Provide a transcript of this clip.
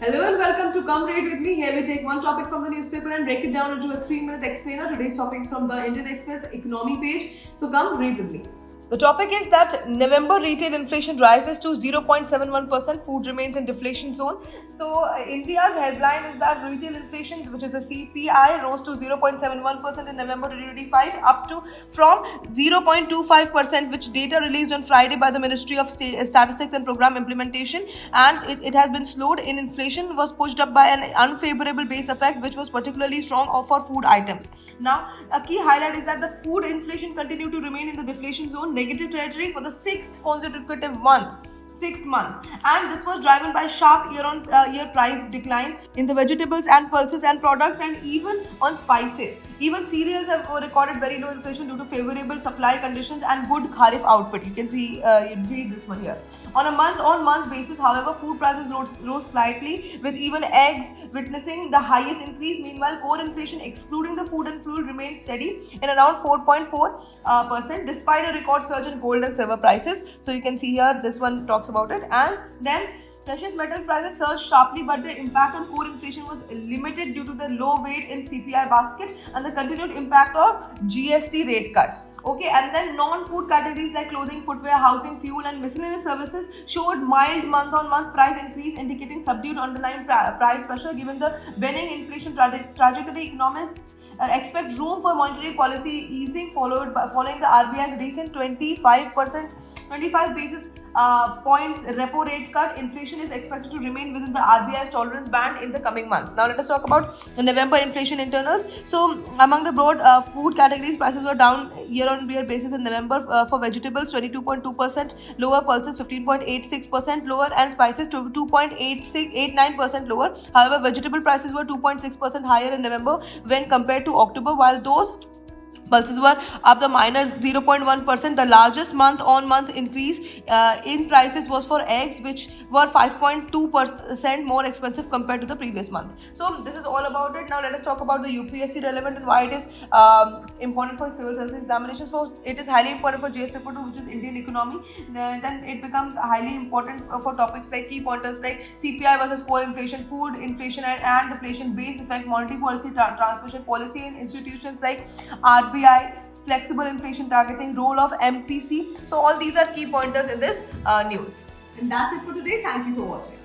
Hello and welcome to Come Read With Me. Here we take one topic from the newspaper and break it down into a 3-minute explainer. Today's topic is from the Indian Express economy page. So come read with me. The topic is that November retail inflation rises to 0.71%. Food remains in deflation zone. So India's headline is that retail inflation, which is a CPI, rose to 0.71% in November 2025, up to from 0.25%, which data released on Friday by the Ministry of Statistics and Program Implementation, and it has been slowed in inflation was pushed up by an unfavorable base effect, which was particularly strong for food items. Now, a key highlight is that the food inflation continued to remain in the deflation zone, negative territory for the sixth consecutive month. And this was driven by sharp year-on-year price decline in the vegetables and pulses and products, and even on spices. Even cereals have recorded very low inflation due to favorable supply conditions and good kharif output. You can see, you read this one here. On a month-on-month basis, however, food prices rose slightly, with even eggs witnessing the highest increase. Meanwhile, core inflation, excluding the food and fuel, remained steady in around 4.4%, despite a record surge in gold and silver prices. So you can see here, this one talks about it. And then precious metal prices surged sharply, but the impact on core inflation was limited due to the low weight in CPI basket and the continued impact of GST rate cuts. Okay, and then non-food categories like clothing, footwear, housing, fuel, and miscellaneous services showed mild month-on-month price increase, indicating subdued underlying price pressure. Given the benign inflation trajectory, economists expect room for monetary policy easing following the RBI's recent 25 basis points repo rate cut. Inflation is expected to remain within the RBI's tolerance band in the coming months. Now let us talk about the November inflation internals. So among the broad food categories, prices were down year-on-year basis in November. For vegetables, 22.2% lower, pulses 15.86% lower, and spices 2.89% lower. However, vegetable prices were 2.6% higher in November when compared to October, while those pulses were up the minor 0.1%. The largest month-on-month increase in prices was for eggs, which were 5.2% more expensive compared to the previous month. So this is all about it. Now let us talk about the UPSC relevant and why it is important for civil service examinations. So it is highly important for GS paper 2, which is Indian economy. Then it becomes highly important for topics like key pointers like CPI versus core inflation, food inflation and deflation, base effect, monetary policy, transmission policy in institutions like RBI, flexible inflation targeting, role of MPC. So all these are key pointers in this news. And that's it for today. Thank you for watching.